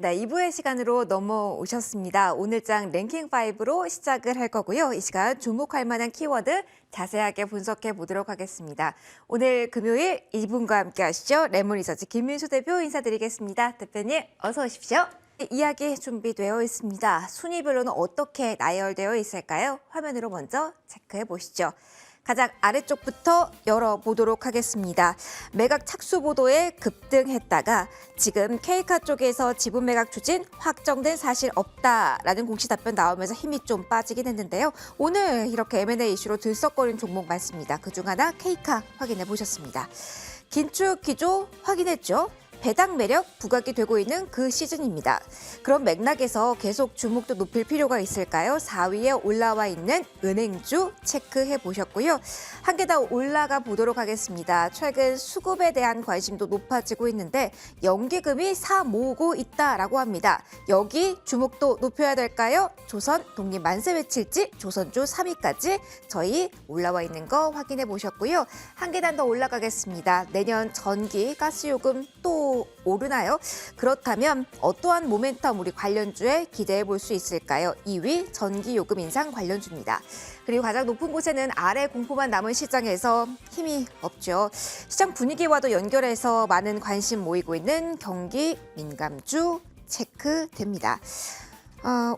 네, 2부의 시간으로 넘어오셨습니다. 오늘장 랭킹5로 시작을 할 거고요. 이 시간 주목할 만한 키워드 자세하게 분석해 보도록 하겠습니다. 오늘 금요일 2분과 함께 하시죠. 레몬리서치 김민수 대표 인사드리겠습니다. 대표님 어서 오십시오. 이야기 준비되어 있습니다. 순위별로는 어떻게 나열되어 있을까요? 화면으로 먼저 체크해 보시죠. 가장 아래쪽부터 열어보도록 하겠습니다. 매각 착수 보도에 급등했다가 지금 K카 쪽에서 지분 매각 추진 확정된 사실 없다라는 공시 답변 나오면서 힘이 좀 빠지긴 했는데요. 오늘 이렇게 M&A 이슈로 들썩거리는 종목 많습니다. 그중 하나 K카 확인해 보셨습니다. 긴축 기조 확인했죠. 배당 매력 부각이 되고 있는 그 시즌입니다. 그럼 맥락에서 계속 주목도 높일 필요가 있을까요? 4위에 올라와 있는 은행주 체크해 보셨고요. 한 개 더 올라가 보도록 하겠습니다. 최근 수급에 대한 관심도 높아지고 있는데 연기금이 사 모으고 있다라고 합니다. 여기 주목도 높여야 될까요? 조선 독립 만세 외칠지 조선주 3위까지 저희 올라와 있는 거 확인해 보셨고요. 한 계단 더 올라가겠습니다. 내년 전기 가스요금 또 오르나요? 그렇다면 어떠한 모멘텀 우리 관련주에 기대해 볼 수 있을까요? 2위 전기요금 인상 관련주입니다. 그리고 가장 높은 곳에는 아래 공포만 남은 시장에서 힘이 없죠. 시장 분위기와도 연결해서 많은 관심 모이고 있는 경기 민감주 체크됩니다.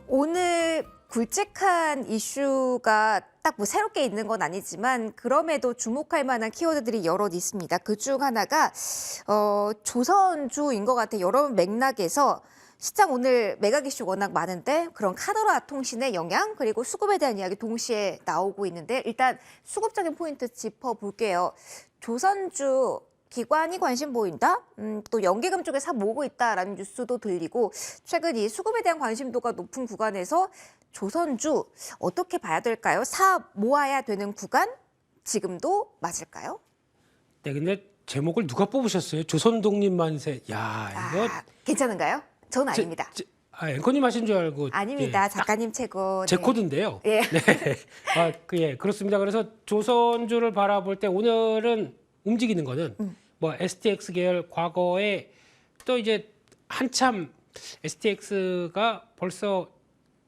오늘 굵직한 이슈가 딱 뭐 새롭게 있는 건 아니지만 그럼에도 주목할 만한 키워드들이 여럿 있습니다. 그중 하나가 조선주인 것 같아요. 여러 맥락에서 시장 오늘 매각 이슈 워낙 많은데 그런 카더라 통신의 영향 그리고 수급에 대한 이야기 동시에 나오고 있는데 일단 수급적인 포인트 짚어볼게요. 조선주 기관이 관심 보인다? 또 연기금 쪽에 사 모으고 있다라는 뉴스도 들리고 최근 이 수급에 대한 관심도가 높은 구간에서 조선주 어떻게 봐야 될까요? 사 모아야 되는 구간 지금도 맞을까요? 네, 근데 제목을 누가 뽑으셨어요? 조선 독립 만세. 야, 이거 괜찮은가요? 전 아닙니다. 앵커님 하신 줄 알고. 아닙니다. 예, 작가님 최고. 제 네. 코드인데요. 예. 네. 그렇습니다. 그래서 조선주를 바라볼 때 오늘은 움직이는 거는 뭐 STX 계열 과거에 또 이제 한참 STX가 벌써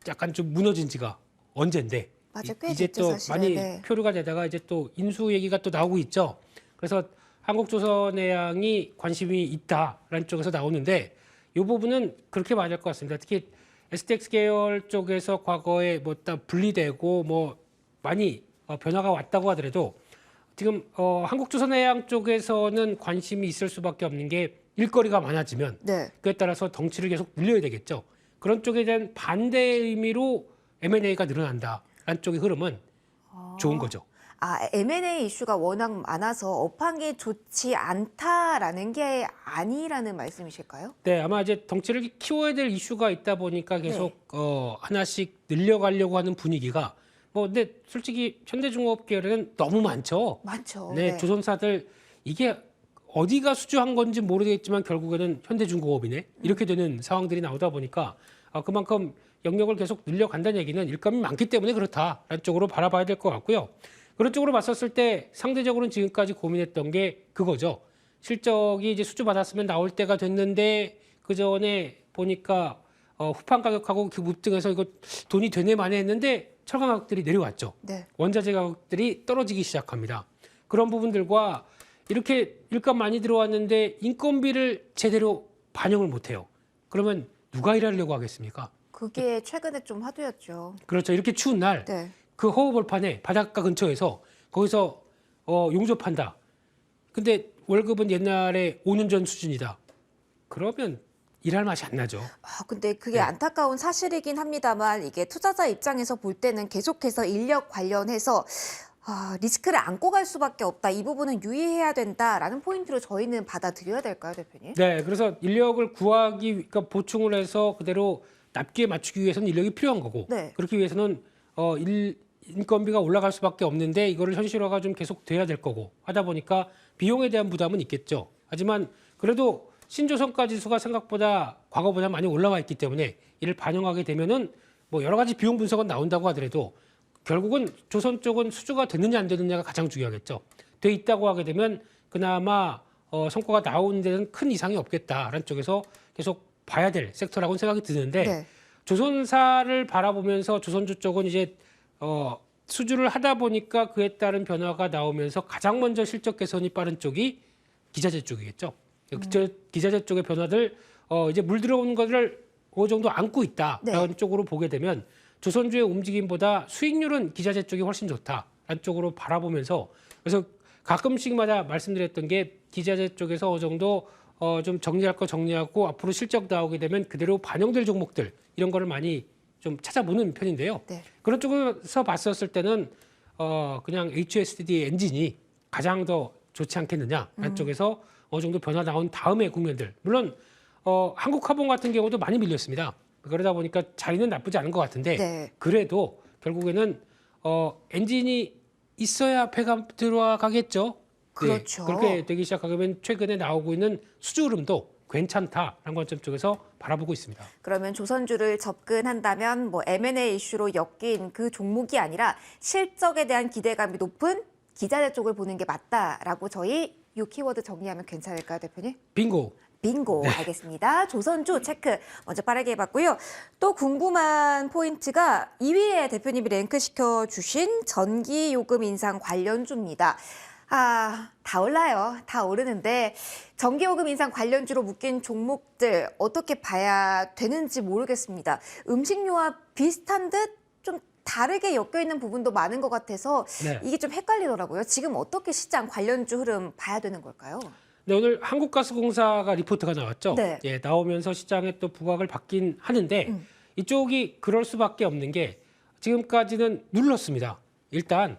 약간 좀 무너진 지가 언젠데 맞아, 꽤 이제 됐죠, 또 사실은. 많이 네. 표류가 되다가 이제 또 인수 얘기가 또 나오고 있죠. 그래서 한국조선해양이 관심이 있다라는 쪽에서 나오는데 이 부분은 그렇게 맞을 것 같습니다. 특히 STX 계열 쪽에서 과거에 뭐 딱 분리되고 뭐 많이 변화가 왔다고 하더라도 지금 한국조선해양 쪽에서는 관심이 있을 수밖에 없는 게 일거리가 많아지면 네. 그에 따라서 덩치를 계속 늘려야 되겠죠. 그런 쪽에 대한 반대의 의미로 M&A가 늘어난다라는 쪽의 흐름은 좋은 거죠. M&A 이슈가 워낙 많아서 업황이 좋지 않다라는 게 아니라는 말씀이실까요? 네, 아마 이제 덩치를 키워야 될 이슈가 있다 보니까 계속 하나씩 늘려가려고 하는 분위기가 근데 솔직히 현대중공업 계열은 너무 많죠. 많죠. 네, 조선사들 이게 어디가 수주한 건지 모르겠지만 결국에는 현대중공업이네 이렇게 되는 상황들이 나오다 보니까 그만큼 영역을 계속 늘려간다는 얘기는 일감이 많기 때문에 그렇다라는 쪽으로 바라봐야 될 것 같고요. 그런 쪽으로 봤었을 때 상대적으로는 지금까지 고민했던 게 그거죠. 실적이 이제 수주 받았으면 나올 때가 됐는데 그 전에 보니까 후판 가격하고 그 급등해서 이거 돈이 되네 마네 했는데 철강 가격들이 내려왔죠. 네. 원자재 가격들이 떨어지기 시작합니다. 그런 부분들과 이렇게 일감 많이 들어왔는데 인건비를 제대로 반영을 못해요. 그러면 누가 일하려고 하겠습니까? 그게 최근에 좀 화두였죠. 그렇죠. 이렇게 추운 날 네. 그 허허벌판에 바닷가 근처에서 거기서 용접한다. 근데 월급은 옛날에 5년 전 수준이다. 그러면 일할 맛이 안 나죠. 근데 그게 안타까운 사실이긴 합니다만 이게 투자자 입장에서 볼 때는 계속해서 인력 관련해서 리스크를 안고 갈 수밖에 없다. 이 부분은 유의해야 된다라는 포인트로 저희는 받아들여야 될까요, 대표님? 네, 그래서 인력을 구하기, 그러니까 보충을 해서 그대로 납기에 맞추기 위해서는 인력이 필요한 거고, 네. 그렇기 위해서는 인건비가 올라갈 수밖에 없는데 이거를 현실화가 좀 계속 돼야 될 거고 하다 보니까 비용에 대한 부담은 있겠죠. 하지만 그래도 신조선가 지수가 생각보다 과거보다 많이 올라와 있기 때문에 이를 반영하게 되면은 뭐 여러 가지 비용 분석은 나온다고 하더라도 결국은 조선 쪽은 수주가 됐느냐 안 됐느냐가 가장 중요하겠죠. 돼 있다고 하게 되면 그나마 성과가 나오는 데는 큰 이상이 없겠다라는 쪽에서 계속 봐야 될 섹터라고 생각이 드는데 네. 조선사를 바라보면서 조선주 쪽은 이제 수주를 하다 보니까 그에 따른 변화가 나오면서 가장 먼저 실적 개선이 빠른 쪽이 기자재 쪽이겠죠. 기자재 쪽의 변화들 이제 물 들어오는 것을 어느 정도 안고 있다라는 네. 쪽으로 보게 되면 조선주의 움직임보다 수익률은 기자재 쪽이 훨씬 좋다라는 쪽으로 바라보면서 그래서 가끔씩마다 말씀드렸던 게 기자재 쪽에서 어느 정도 좀 정리할 거 정리하고 앞으로 실적 나오게 되면 그대로 반영될 종목들 이런 거를 많이 좀 찾아보는 편인데요. 네. 그런 쪽에서 봤었을 때는 그냥 HSD 엔진이 가장 더 좋지 않겠느냐라는 쪽에서 어느 정도 변화 나온 다음의 국면들. 물론 한국화본 같은 경우도 많이 밀렸습니다. 그러다 보니까 자리는 나쁘지 않은 것 같은데 네. 그래도 결국에는 엔진이 있어야 배가 들어가겠죠. 그렇죠. 네, 그렇게 되기 시작하면 최근에 나오고 있는 수주 흐름도 괜찮다라는 관점 쪽에서 바라보고 있습니다. 그러면 조선주를 접근한다면 뭐 M&A 이슈로 엮인 그 종목이 아니라 실적에 대한 기대감이 높은 기자재 쪽을 보는 게 맞다라고 저희 이 키워드 정리하면 괜찮을까요, 대표님? 빙고. 빙고. 알겠습니다. 조선주 체크 먼저 빠르게 해봤고요. 또 궁금한 포인트가 2위에 대표님이 랭크시켜 주신 전기요금 인상 관련주입니다. 다 올라요. 다 오르는데 전기요금 인상 관련주로 묶인 종목들 어떻게 봐야 되는지 모르겠습니다. 음식료와 비슷한 듯 좀 다르게 엮여 있는 부분도 많은 것 같아서 네. 이게 좀 헷갈리더라고요. 지금 어떻게 시장 관련주 흐름 봐야 되는 걸까요? 네, 오늘 한국가스공사가 리포트가 나왔죠. 네. 예, 나오면서 시장에 또 부각을 받긴 하는데 이쪽이 그럴 수밖에 없는 게 지금까지는 눌렀습니다. 일단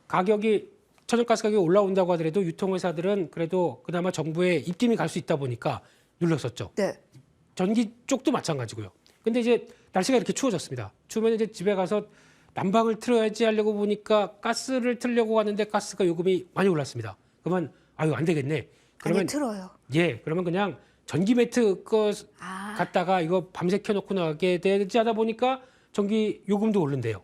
가격이 천연가스 가격이 올라온다고 하더라도 유통회사들은 그래도 그나마 정부의 입김이 갈 수 있다 보니까 눌렀었죠. 네. 전기 쪽도 마찬가지고요. 근데 이제 날씨가 이렇게 추워졌습니다. 추우면 이제 집에 가서 난방을 틀어야지 하려고 보니까 가스를 틀려고 하는데 가스가 요금이 많이 올랐습니다. 그러면 아유 안 되겠네. 그러면 아니 틀어요. 예, 그러면 그냥 전기 매트 거 아. 갖다가 이거 밤새 켜놓고 나가게 되지 하다 보니까 전기 요금도 오른대요.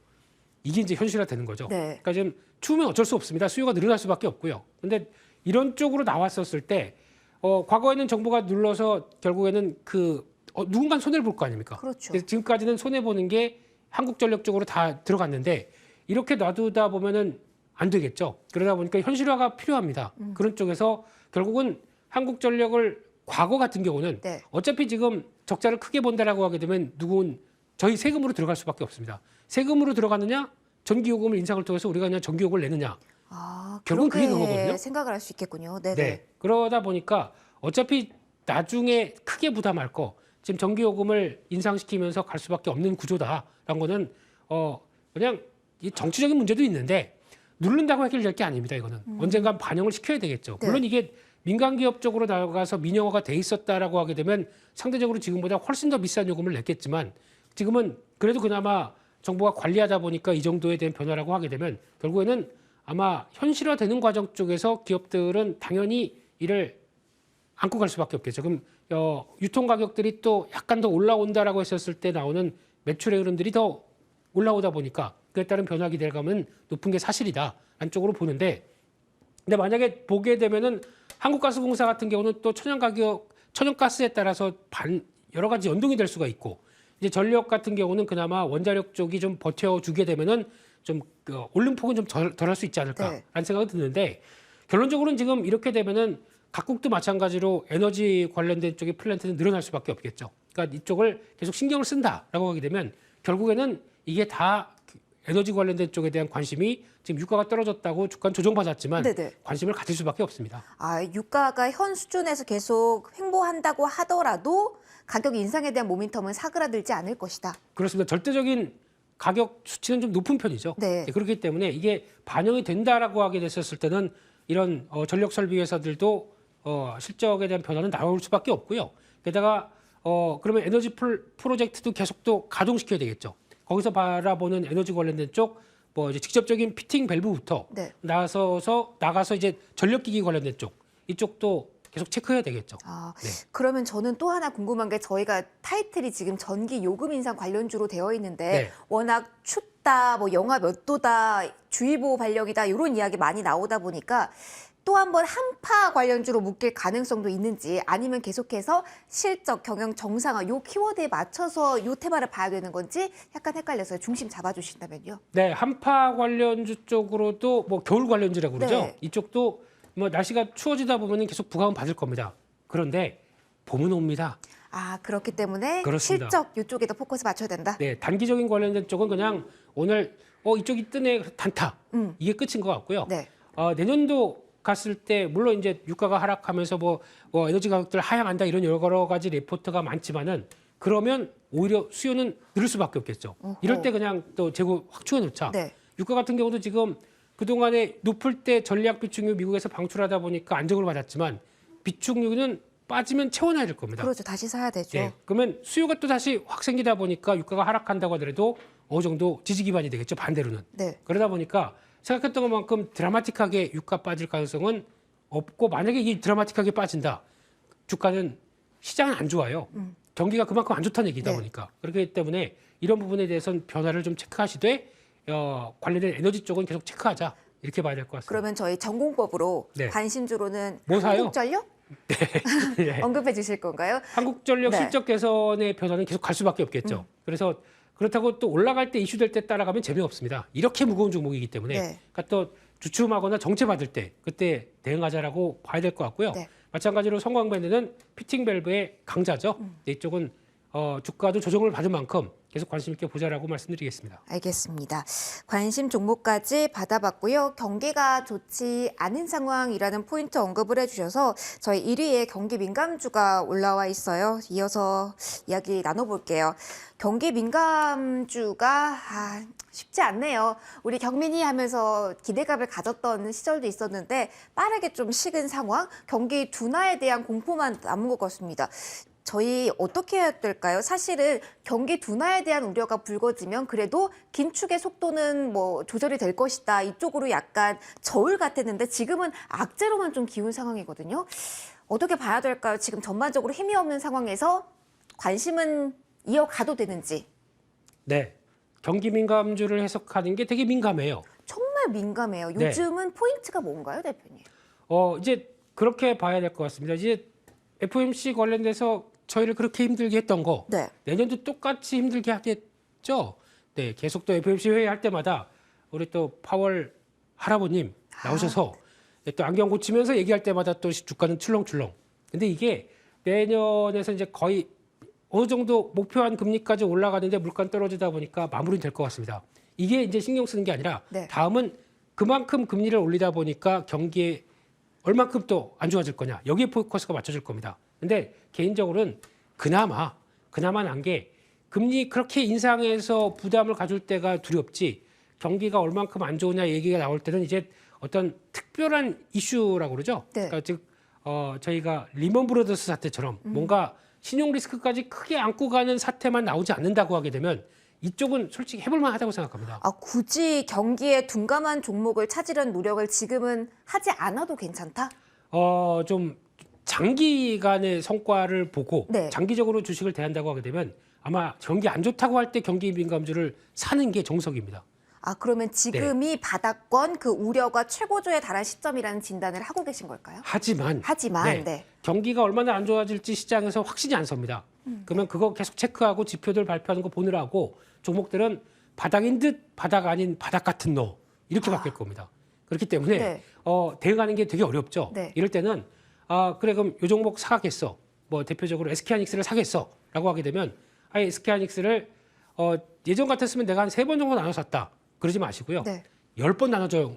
이게 이제 현실화되는 거죠. 네. 그러니까 지금 추우면 어쩔 수 없습니다. 수요가 늘어날 수밖에 없고요. 근데 이런 쪽으로 나왔었을 때 과거에는 정부가 눌러서 결국에는 누군가 손해를 볼 거 아닙니까? 그렇죠. 그래서 지금까지는 손해 보는 게 한국전력 쪽으로 다 들어갔는데 이렇게 놔두다 보면은 안 되겠죠. 그러다 보니까 현실화가 필요합니다. 그런 쪽에서 결국은 한국전력을 과거 같은 경우는 네. 어차피 지금 적자를 크게 본다라고 하게 되면 저희 세금으로 들어갈 수밖에 없습니다. 세금으로 들어가느냐, 전기요금을 인상을 통해서 우리가 그냥 전기요금을 내느냐. 결국은 그게 그렇게 그거거든요. 생각을 할 수 있겠군요. 네네. 네. 그러다 보니까 어차피 나중에 크게 부담할 거 지금 전기요금을 인상시키면서 갈 수밖에 없는 구조다라는 거는 그냥 이 정치적인 문제도 있는데 누른다고 해결될 게 아닙니다. 이거는 언젠가 반영을 시켜야 되겠죠. 네. 물론 이게 민간 기업 쪽으로 나가서 민영화가 돼 있었다라고 하게 되면 상대적으로 지금보다 훨씬 더 비싼 요금을 냈겠지만 지금은 그래도 그나마 정부가 관리하다 보니까 이 정도에 대한 변화라고 하게 되면 결국에는 아마 현실화되는 과정 쪽에서 기업들은 당연히 이를 안고 갈 수밖에 없겠죠. 그럼 유통 가격들이 또 약간 더 올라온다라고 했었을 때 나오는 매출의 흐름들이 더 올라오다 보니까 그에 따른 변화 기대감은 높은 게 사실이다. 안쪽으로 보는데 근데 만약에 보게 되면은 한국가스공사 같은 경우는 또 천연가스에 따라서 여러 가지 연동이 될 수가 있고 이제 전력 같은 경우는 그나마 원자력 쪽이 좀 버텨주게 되면은 좀 올림폭은 좀 덜 할 수 있지 않을까라는 네. 생각이 드는데 결론적으로는 지금 이렇게 되면은 각국도 마찬가지로 에너지 관련된 쪽의 플랜트는 늘어날 수밖에 없겠죠. 그러니까 이쪽을 계속 신경을 쓴다라고 하게 되면 결국에는 이게 다 에너지 관련된 쪽에 대한 관심이 지금 유가가 떨어졌다고 주가 조정받았지만 네네. 관심을 가질 수밖에 없습니다. 유가가 현 수준에서 계속 횡보한다고 하더라도 가격 인상에 대한 모멘텀은 사그라들지 않을 것이다. 그렇습니다. 절대적인 가격 수치는 좀 높은 편이죠. 네. 그렇기 때문에 이게 반영이 된다라고 하게 됐었을 때는 이런 전력 설비 회사들도 실적에 대한 변화는 나올 수밖에 없고요. 게다가 그러면 에너지 프로젝트도 계속 또 가동시켜야 되겠죠. 거기서 바라보는 에너지 관련된 쪽, 이제 직접적인 피팅 밸브부터 네. 나가서 이제 전력기기 관련된 쪽, 이쪽도 계속 체크해야 되겠죠. 네. 그러면 저는 또 하나 궁금한 게 저희가 타이틀이 지금 전기 요금 인상 관련주로 되어 있는데 네. 워낙 춥다, 영하 몇 도다, 주의보 발령이다 이런 이야기 많이 나오다 보니까 또 한 번 한파 관련주로 묶일 가능성도 있는지 아니면 계속해서 실적, 경영 정상화 요 키워드에 맞춰서 요 테마를 봐야 되는 건지 약간 헷갈려서 중심 잡아주신다면요. 네, 한파 관련주 쪽으로도 뭐 겨울 관련주라고 그러죠. 네. 이쪽도 뭐 날씨가 추워지다 보면 계속 부각은 받을 겁니다. 그런데 봄은 옵니다. 아, 그렇기 때문에 그렇습니다. 실적 이쪽에도 포커스 맞춰야 된다. 네, 단기적인 관련된 쪽은 그냥 오늘 이쪽이 뜨네 단타 이게 끝인 것 같고요. 네. 내년도 갔을 때 물론 이제 유가가 하락하면서 뭐 에너지 가격들 하향한다 이런 여러 가지 레포트가 많지만은 그러면 오히려 수요는 늘을 수밖에 없겠죠. 어허. 이럴 때 그냥 또 재고 확 추해놓자. 네. 유가 같은 경우도 지금 그동안에 높을 때 전략 비축유 미국에서 방출하다 보니까 안정을 받았지만 비축유는 빠지면 채워놔야 될 겁니다. 그렇죠. 다시 사야 되죠. 네, 그러면 수요가 또 다시 확 생기다 보니까 유가가 하락한다고 하더라도 어느 정도 지지 기반이 되겠죠. 반대로는. 네. 그러다 보니까 생각했던 것만큼 드라마틱하게 유가 빠질 가능성은 없고 만약에 이 드라마틱하게 빠진다. 주가는 시장은 안 좋아요. 경기가 그만큼 안 좋다는 얘기다 네. 보니까. 그렇기 때문에 이런 부분에 대해서는 변화를 좀 체크하시되 관련된 에너지 쪽은 계속 체크하자. 이렇게 봐야 될 것 같습니다. 그러면 저희 전공법으로 네. 관심주로는 뭐 사요? 한국전력 네. 언급해 주실 건가요? 한국전력 네. 실적 개선의 변화는 계속 갈 수밖에 없겠죠. 그래서 그렇다고 또 올라갈 때 이슈될 때 따라가면 재미없습니다. 이렇게 무거운 종목이기 때문에 네. 그러니까 또 주춤하거나 정체받을 때 그때 대응하자라고 봐야 될 것 같고요. 네. 마찬가지로 성광밴드는 피팅 밸브의 강자죠. 이쪽은 주가도 조정을 받은 만큼 계속 관심 있게 보자라고 말씀드리겠습니다. 알겠습니다. 관심 종목까지 받아봤고요. 경기가 좋지 않은 상황이라는 포인트 언급을 해주셔서 저희 1위에 경기 민감주가 올라와 있어요. 이어서 이야기 나눠볼게요. 경기 민감주가 쉽지 않네요. 우리 경민이 하면서 기대감을 가졌던 시절도 있었는데 빠르게 좀 식은 상황, 경기 둔화에 대한 공포만 남은 것 같습니다. 저희 어떻게 해야 될까요? 사실은 경기 둔화에 대한 우려가 불거지면 그래도 긴축의 속도는 뭐 조절이 될 것이다. 이쪽으로 약간 저울 같았는데 지금은 악재로만 좀 기운 상황이거든요. 어떻게 봐야 될까요? 지금 전반적으로 힘이 없는 상황에서 관심은 이어가도 되는지. 네, 경기 민감주를 해석하는 게 되게 민감해요. 정말 민감해요. 네. 요즘은 포인트가 뭔가요, 대표님? 이제 그렇게 봐야 될 것 같습니다. 이제 FOMC 관련돼서 저희를 그렇게 힘들게 했던 거 네. 내년도 똑같이 힘들게 하겠죠. 네, 계속 또 FOMC 회의할 때마다 우리 또 파월 할아버님 나오셔서 또 안경 고치면서 얘기할 때마다 또 주가는 출렁출렁. 근데 이게 내년에서 이제 거의 어느 정도 목표한 금리까지 올라가는데 물가는 떨어지다 보니까 마무리는 될 것 같습니다. 이게 이제 신경 쓰는 게 아니라 네. 다음은 그만큼 금리를 올리다 보니까 경기에 얼만큼 또 안 좋아질 거냐. 여기에 포커스가 맞춰질 겁니다. 근데 개인적으로는 그나마 난 게 금리 그렇게 인상해서 부담을 가질 때가 두렵지 경기가 얼만큼 안 좋으냐 얘기가 나올 때는 이제 어떤 특별한 이슈라고 그러죠. 네. 그러니까 즉 저희가 리먼 브러더스 사태처럼 뭔가 신용 리스크까지 크게 안고 가는 사태만 나오지 않는다고 하게 되면 이쪽은 솔직히 해볼만 하다고 생각합니다. 굳이 경기에 둔감한 종목을 찾으려는 노력을 지금은 하지 않아도 괜찮다? 좀 장기간의 성과를 보고 네. 장기적으로 주식을 대한다고 하게 되면 아마 경기 안 좋다고 할 때 경기 민감주를 사는 게 정석입니다. 그러면 지금이 바닥권 그 우려가 최고조에 달한 시점이라는 진단을 하고 계신 걸까요? 하지만 네. 경기가 얼마나 안 좋아질지 시장에서 확신이 안 섭니다. 그러면 그거 계속 체크하고 지표들 발표하는 거 보느라고 종목들은 바닥인 듯 바닥 아닌 바닥 같은 너 이렇게 바뀔 겁니다. 그렇기 때문에 네. 대응하는 게 되게 어렵죠. 네. 이럴 때는 그래 그럼 요 종목 사겠어. 뭐 대표적으로 SK하이닉스를 사겠어라고 하게 되면 SK하이닉스를 예전 같았으면 내가 한 3번 정도 나눠 샀다. 그러지 마시고요. 네. 10번 나눠줘요.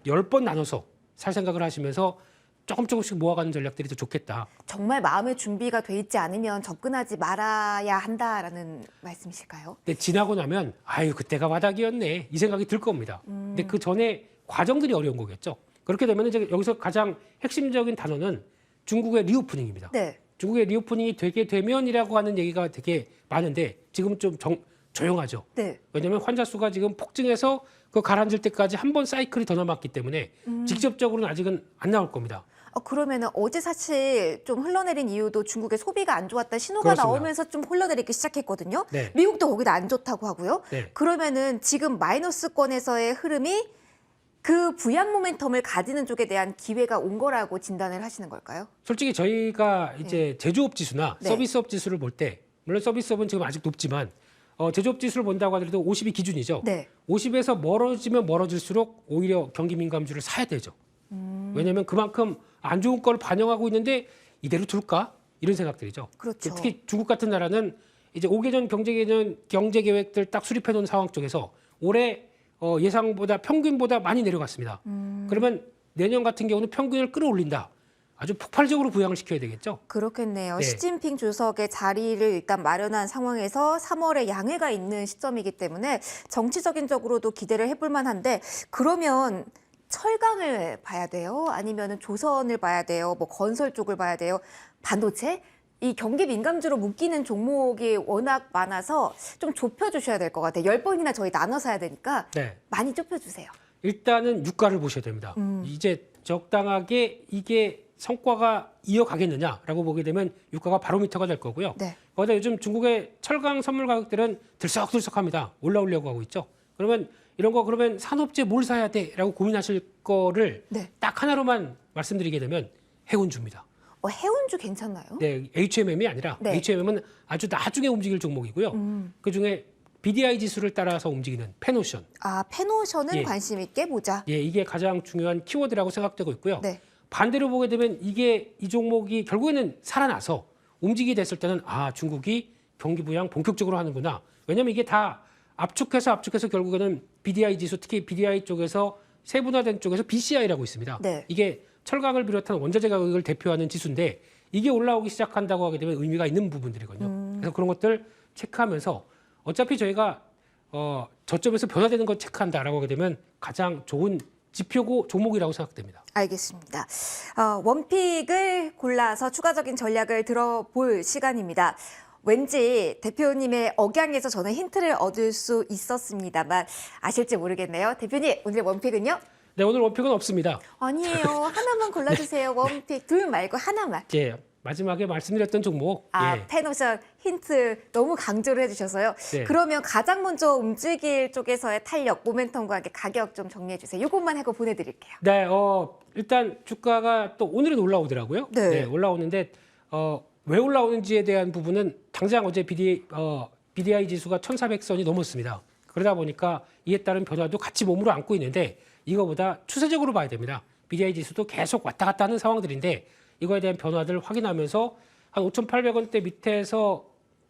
10번 나눠서 살 생각을 하시면서 조금씩 모아가는 전략들이 더 좋겠다. 정말 마음의 준비가 돼 있지 않으면 접근하지 말아야 한다라는 말씀이실까요? 근데 지나고 나면 그때가 바닥이었네 이 생각이 들 겁니다. 근데 그 전에 과정들이 어려운 거겠죠. 그렇게 되면 이제 여기서 가장 핵심적인 단어는 중국의 리오프닝입니다. 네. 중국의 리오프닝이 되게 되면이라고 하는 얘기가 되게 많은데 지금 좀 조용하죠. 네. 왜냐하면 환자 수가 지금 폭증해서 그 가라앉을 때까지 한 번 사이클이 더 남았기 때문에 직접적으로는 아직은 안 나올 겁니다. 그러면은 어제 사실 좀 흘러내린 이유도 중국의 소비가 안 좋았다 신호가 그렇습니다. 나오면서 좀 흘러내리기 시작했거든요. 네. 미국도 거기다 안 좋다고 하고요. 네. 그러면은 지금 마이너스권에서의 흐름이 그 부양 모멘텀을 가지는 쪽에 대한 기회가 온 거라고 진단을 하시는 걸까요? 솔직히 저희가 이제 제조업 지수나 네. 서비스업 지수를 볼 때 물론 서비스업은 지금 아직 높지만 제조업 지수를 본다고 하더라도 50이 기준이죠. 네. 50에서 멀어지면 멀어질수록 오히려 경기 민감주를 사야 되죠. 왜냐하면 그만큼 안 좋은 걸 반영하고 있는데 이대로 둘까? 이런 생각들이죠. 그렇죠. 특히 중국 같은 나라는 이제 5개년 경제 계획들 딱 수립해 놓은 상황 쪽에서 올해 예상보다 평균보다 많이 내려갔습니다. 그러면 내년 같은 경우는 평균을 끌어올린다. 아주 폭발적으로 부양을 시켜야 되겠죠. 그렇겠네요. 네. 시진핑 주석의 자리를 일단 마련한 상황에서 3월에 양해가 있는 시점이기 때문에 정치적인 적으로도 기대를 해볼 만한데 그러면 철강을 봐야 돼요? 아니면 조선을 봐야 돼요? 뭐 건설 쪽을 봐야 돼요? 반도체? 이 경기 민감주로 묶이는 종목이 워낙 많아서 좀 좁혀주셔야 될 것 같아요. 10번이나 저희 나눠서 해야 되니까 네. 많이 좁혀주세요. 일단은 유가를 보셔야 됩니다. 이제 적당하게 이게 성과가 이어가겠느냐라고 보게 되면 유가가 바로미터가 될 거고요. 네. 거기다 요즘 중국의 철강 선물 가격들은 들썩들썩합니다. 올라오려고 하고 있죠. 그러면 이런 거 그러면 산업재 뭘 사야 돼라고 고민하실 거를 네. 딱 하나로만 말씀드리게 되면 해운주입니다. 해운주 괜찮나요? 네, HMM이 아니라 네. HMM은 아주 나중에 움직일 종목이고요. 그 중에 BDI 지수를 따라서 움직이는 페노션. 페노션은 예. 관심 있게 보자. 예, 이게 가장 중요한 키워드라고 생각되고 있고요. 네. 반대로 보게 되면 이 종목이 결국에는 살아나서 움직이게 됐을 때는 중국이 경기 부양 본격적으로 하는구나. 왜냐하면 이게 다 압축해서 결국에는 BDI 지수 특히 BDI 쪽에서 세분화된 쪽에서 BCI라고 있습니다. 네. 이게 철강을 비롯한 원자재 가격을 대표하는 지수인데 이게 올라오기 시작한다고 하게 되면 의미가 있는 부분들이거든요. 그래서 그런 것들 체크하면서 어차피 저희가 저점에서 변화되는 걸 체크한다라고 하게 되면 가장 좋은 지표고 종목이라고 생각됩니다. 알겠습니다. 원픽을 골라서 추가적인 전략을 들어볼 시간입니다. 왠지 대표님의 억양에서 저는 힌트를 얻을 수 있었습니다만 아실지 모르겠네요. 대표님, 오늘 원픽은요? 네, 오늘 원픽은 없습니다. 아니에요. 하나만 골라주세요. 원픽 둘 말고 하나만. 예, 마지막에 말씀드렸던 종목. 예. 페노션 힌트 너무 강조를 해주셔서요. 네. 그러면 가장 먼저 움직일 쪽에서의 탄력, 모멘텀과 함께 가격 좀 정리해 주세요. 이것만 하고 보내드릴게요. 네, 일단 주가가 또 오늘은 올라오더라고요. 네. 올라오는데 왜 올라오는지에 대한 부분은 당장 어제 BDI 지수가 1,400선이 넘었습니다. 그러다 보니까 이에 따른 변화도 같이 몸으로 안고 있는데 이거보다 추세적으로 봐야 됩니다. BDI 지수도 계속 왔다 갔다 하는 상황들인데 이거에 대한 변화들을 확인하면서 한 5,800원대 밑에서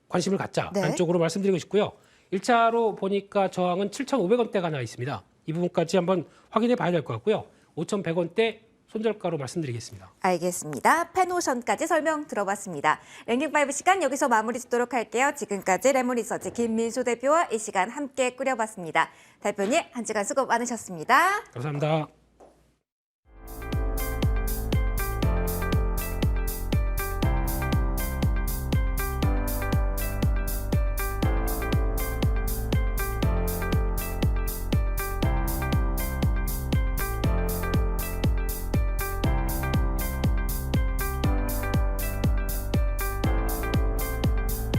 관심을 갖자라는 네. 쪽으로 말씀드리고 싶고요. 1차로 보니까 저항은 7,500원대가 나와 있습니다. 이 부분까지 한번 확인해 봐야 될 것 같고요. 5,100원대 손절가로 말씀드리겠습니다. 알겠습니다. 페노션까지 설명 들어봤습니다. 랭킹5 시간 여기서 마무리 짓도록 할게요. 지금까지 레몬리서치 김민수 대표와 이 시간 함께 꾸려봤습니다. 대표님, 한 시간 수고 많으셨습니다. 감사합니다.